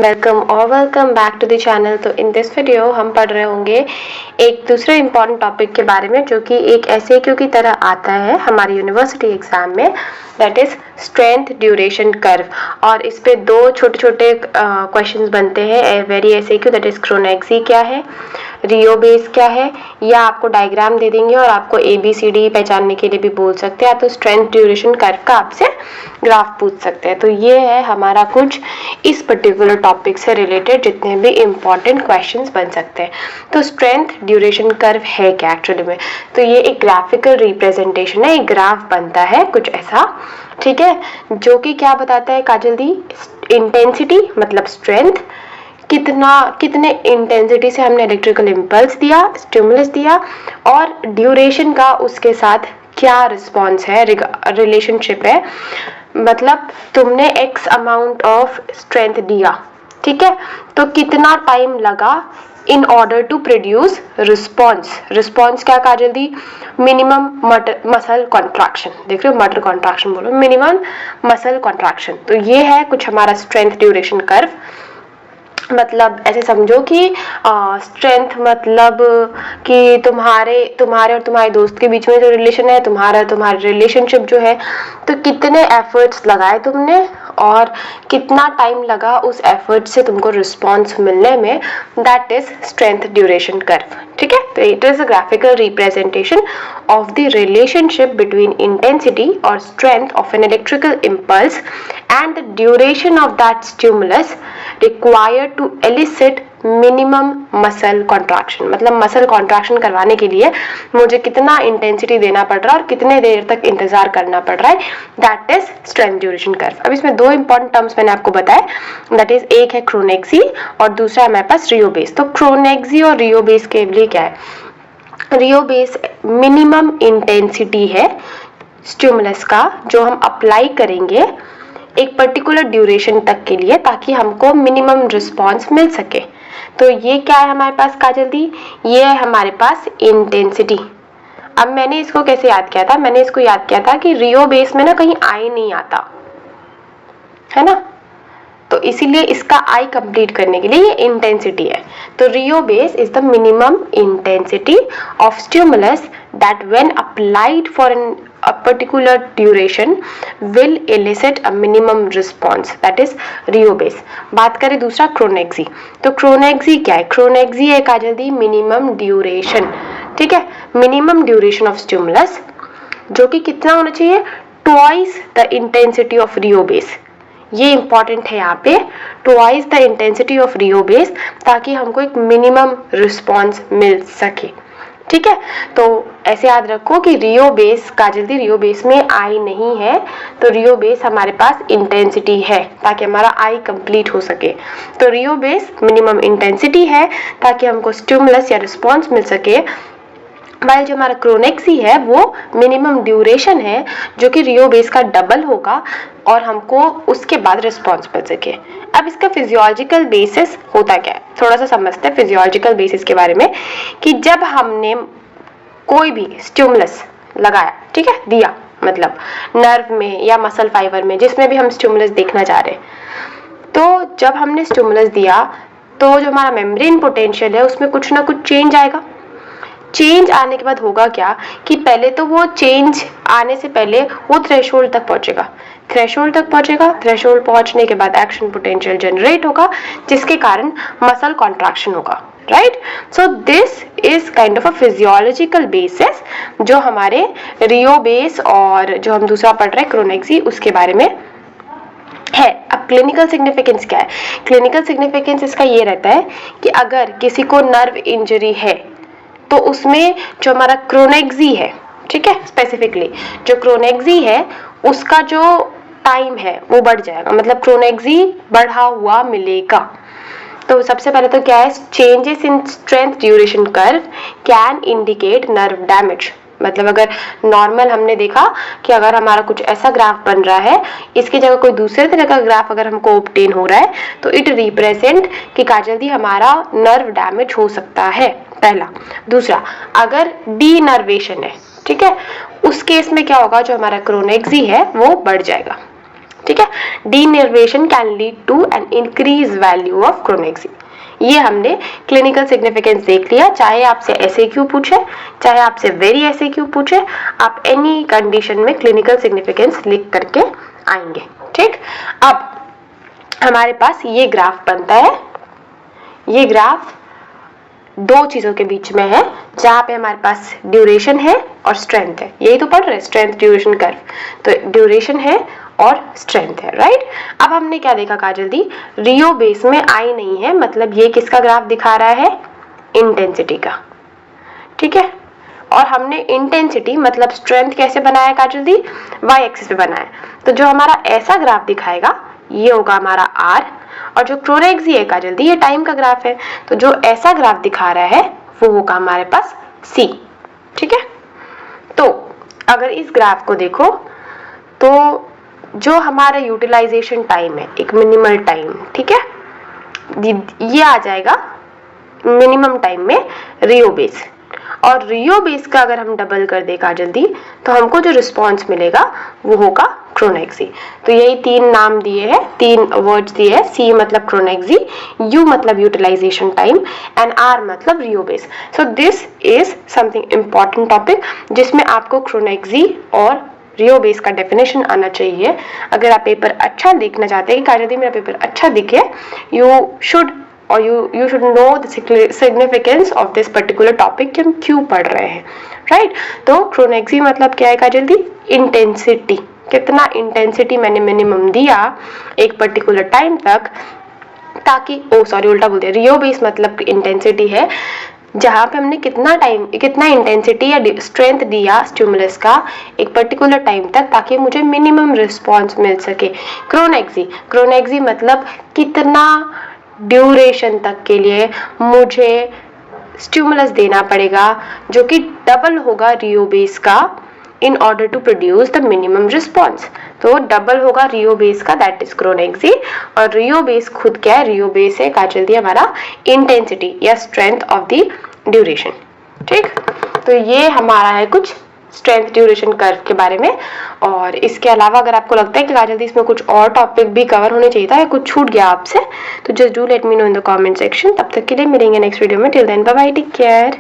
Welcome और welcome back to the channel. तो in this video हम पढ़ रहे होंगे एक दूसरे इम्पॉर्टेंट टॉपिक के बारे में जो कि एक एसएक्यू की तरह आता है हमारी यूनिवर्सिटी एग्जाम में, that is strength duration curve. और इस पे दो छोटे छोटे क्वेश्चंस बनते हैं वेरी एसएक्यू, दैट इज क्रोनेक्सी क्या है, रियो बेस क्या है, या आपको डायग्राम दे देंगे और आपको ABCD पहचानने के लिए भी बोल सकते हैं, तो स्ट्रेंथ ड्यूरेशन कर्व का आपसे ग्राफ पूछ सकते हैं। तो ये है हमारा कुछ इस पर्टिकुलर टॉपिक से रिलेटेड जितने भी इम्पॉर्टेंट क्वेश्चंस बन सकते हैं। तो स्ट्रेंथ ड्यूरेशन कर्व है क्या एक्चुअली में, तो ये एक ग्राफिकल रिप्रेजेंटेशन है, एक ग्राफ बनता है कुछ ऐसा, ठीक है, जो कि क्या बताता है काजल दी, इंटेंसिटी मतलब स्ट्रेंथ, कितने इंटेंसिटी से हमने इलेक्ट्रिकल इम्पल्स दिया, स्टिमुलस दिया, और ड्यूरेशन का उसके साथ क्या रिस्पॉन्स है, रिलेशनशिप है, मतलब तुमने x अमाउंट ऑफ स्ट्रेंथ दिया, ठीक है, तो कितना टाइम लगा in order to produce response. Response क्या काजल दी, मिनिमम मसल कॉन्ट्रैक्शन, देख रहे हो मटर कॉन्ट्रैक्शन बोलो, मिनिमम मसल कॉन्ट्रैक्शन। तो ये है कुछ हमारा स्ट्रेंथ ड्यूरेशन कर्व। मतलब ऐसे समझो कि स्ट्रेंथ मतलब कि तुम्हारे और तुम्हारे दोस्त के बीच में जो रिलेशन है, तुम्हारे रिलेशनशिप जो है, तो कितने एफर्ट्स लगाए तुमने और कितना टाइम लगा उस एफर्ट से तुमको रिस्पॉन्स मिलने में, that is strength duration curve, ठीक है। तो it is a graphical representation of the relationship between intensity और strength of an electrical impulse and the duration of that stimulus required to elicit minimum muscle contraction. मतलब muscle contraction करवाने के लिए मुझे कितना इंटेंसिटी देना पड़ रहा है और कितने देर तक इंतजार करना पड़ रहा है, that is strength duration curve. अब इसमें दो इंपॉर्टेंट टर्म्स मैंने आपको बताया, दैट इज एक है क्रोनेक्सी और दूसरा है हमारे पास रियो बेस। तो क्रोनेक्सी और रियो बेस के लिए क्या है, रियो बेस मिनिमम इंटेंसिटी है स्टिमुलस का जो हम अप्लाई करेंगे एक पर्टिकुलर ड्यूरेशन तक के लिए ताकि हमको मिनिमम रिस्पॉन्स मिल सके। तो ये क्या है हमारे पास काजल दी, ये है हमारे पास इंटेंसिटी। अब मैंने इसको कैसे याद किया था, मैंने इसको याद किया था कि रियो बेस में ना कहीं आई नहीं आता है ना, तो इसीलिए इसका आई कंप्लीट करने के लिए ये इंटेंसिटी है। तो rheobase is the minimum intensity of stimulus that when applied for an a particular duration will elicit a minimum response, that is Rio base. बात करें दूसरा क्रोनेक्सी, तो क्रोनेक्सी क्या है, क्रोनेक्सी है काजल दी मिनिमम ड्यूरेशन, ठीक है, मिनिमम ड्यूरेशन ऑफ स्टिमुलस जो कि कितना होना चाहिए, twice the intensity of Rio base. ये इंपॉर्टेंट है यहाँ पे, twice the intensity of Rio base, ताकि हमको एक मिनिमम रिस्पॉन्स मिल सके, ठीक है। तो ऐसे याद रखो कि रियो बेस काजल दी रियो बेस में आई नहीं है, तो रियो बेस हमारे पास इंटेंसिटी है ताकि हमारा आई कंप्लीट हो सके। तो रियो बेस मिनिमम इंटेंसिटी है ताकि हमको स्टिमुलस या रिस्पॉन्स मिल सके, वाइल जो हमारा क्रोनेक्सी है वो मिनिमम ड्यूरेशन है जो कि रियो बेस का डबल होगा और हमको उसके बाद रिस्पॉन्स मिल सके। अब इसका फिजियोलॉजिकल बेसिस होता क्या है, थोड़ा सा समझते हैं फिजियोलॉजिकल बेसिस के बारे में, कि जब हमने कोई भी स्टिमुलस लगाया, ठीक है, दिया, मतलब नर्व में या मसल फाइबर में, जिसमें भी हम स्टिमुलस देखना चाह रहे हैं, तो जब हमने स्टिमुलस दिया तो जो हमारा मेम्ब्रेन पोटेंशियल है उसमें कुछ ना कुछ चेंज आएगा। चेंज आने के बाद होगा क्या कि पहले तो वो चेंज आने से पहले वो थ्रेशोल्ड तक पहुंचेगा, थ्रेशोल्ड पहुंचने के बाद एक्शन पोटेंशियल जनरेट होगा जिसके कारण मसल कॉन्ट्रैक्शन होगा, right. So this is kind of a physiological basis जो हमारे रियो बेस और जो हम दूसरा पढ़ रहे हैं क्रोनेक्सी उसके बारे में है। अब क्लिनिकल सिग्निफिकेंस क्या है, क्लिनिकल सिग्निफिकेंस इसका ये रहता है कि अगर किसी को नर्व इंजरी है तो उसमें जो हमारा क्रोनेक्सी है, ठीक है, स्पेसिफिकली जो क्रोनेक्सी है उसका जो टाइम है वो बढ़ जाएगा, मतलब क्रोनेक्सी बढ़ा हुआ मिलेगा। तो सबसे पहले तो क्या है, changes in strength duration curve can indicate nerve damage. मतलब अगर नॉर्मल हमने देखा कि अगर हमारा कुछ ऐसा ग्राफ बन रहा है, इसकी जगह कोई दूसरे तरह का ग्राफ अगर हमको ऑब्टेन हो रहा है तो इट रिप्रेजेंट कि काजल दी हमारा नर्व डैमेज हो सकता है, पहला। दूसरा, अगर डीनर्वेशन है, ठीक है, उस केस में क्या होगा, जो हमारा क्रोनेक्सी है वो बढ़ जाएगा, ठीक है। Denervation can lead to an increase value of chronaxie. ये हमने क्लिनिकल सिग्निफिकेंस देख लिया। चाहे आपसे SAQ पूछे, चाहे आपसे वेरी SAQ पूछे, आप एनी कंडीशन में क्लिनिकल सिग्निफिकेंस लिख करके आएंगे। ठीक, अब हमारे पास ये ग्राफ बनता है। ये ग्राफ दो चीजों के बीच में है, जहां पे हमारे पास ड्यूरेशन है और स्ट्रेंथ है। यही तो पढ़ रहे, स्ट्रेंथ ड्यूरेशन कर्व। तो ड्यूरेशन है और स्ट्रेंथ है, राइट। अब हमने क्या देखा काजल दी, रियो बेस में आई नहीं है, मतलब ये किसका ग्राफ दिखा रहा है, इंटेंसिटी का। ठीक है, और हमने इंटेंसिटी मतलब स्ट्रेंथ कैसे बनाया काजल दी, y एक्सिस पे बनाया। तो जो हमारा ऐसा ग्राफ दिखाएगा ये होगा हमारा r, और जो क्रोनेक्सी है काजल दी ये टाइम का ग्राफ है, तो जो ऐसा ग्राफ दिखा रहा है वो होगा हमारे पास c। ठीक है, तो अगर इस ग्राफ को देखो तो जो हमारा यूटिलाइजेशन टाइम है, एक मिनिमल टाइम, ठीक है, ये आ जाएगा मिनिमम टाइम में रियो बेस, और रियो बेस का अगर हम डबल कर दे काजल दी तो हमको जो रिस्पॉन्स मिलेगा वो होगा क्रोनेक्सी। तो यही तीन नाम दिए हैं, तीन वर्ड्स दिए हैं, C मतलब क्रोनेक्सी, U मतलब यूटिलाइजेशन टाइम एंड R मतलब rheobase. So this is something important topic जिसमें आपको क्रोनेक्सी और रियो बेस का डेफिनेशन आना चाहिए। अगर आप पेपर अच्छा देखना चाहते हैं कि काजल दी मेरा पेपर अच्छा दिखे, यू शुड और you should know the significance of this particular topic कि हम क्यों पढ़ रहे हैं, राइट। तो क्रोनेक्सी मतलब क्या है काजल दी, इंटेंसिटी, कितना इंटेंसिटी मैंने मिनिमम दिया एक पर्टिकुलर टाइम तक, ताकि उल्टा बोल दिया, रियो बेस मतलब इंटेंसिटी है जहाँ पे हमने कितना टाइम, कितना इंटेंसिटी या स्ट्रेंथ दिया स्टिमुलस का एक पर्टिकुलर टाइम तक, ताकि मुझे मिनिमम रिस्पॉन्स मिल सके। क्रोनेक्सी मतलब कितना ड्यूरेशन तक के लिए मुझे स्टिमुलस देना पड़ेगा, जो कि डबल होगा रियो बेस का, in order to produce the minimum response. तो डबल होगा रियो बेस का, दैट इज क्रोनेक्सी। और रियो बेस खुद क्या है, रियो बेस है काजल दी हमारा इंटेंसिटी या स्ट्रेंथ ऑफ द ड्यूरेशन। ठीक, तो ये हमारा है कुछ स्ट्रेंथ ड्यूरेशन कर्व के बारे में। और इसके अलावा अगर आपको लगता है कि काजल दी इसमें कुछ और टॉपिक भी कवर होने चाहिए था या कुछ छूट गया आपसे, तो just do let me know in the comment section. तब तक के लिए मिलेंगे नेक्स्ट वीडियो में। Till then bye bye, take care.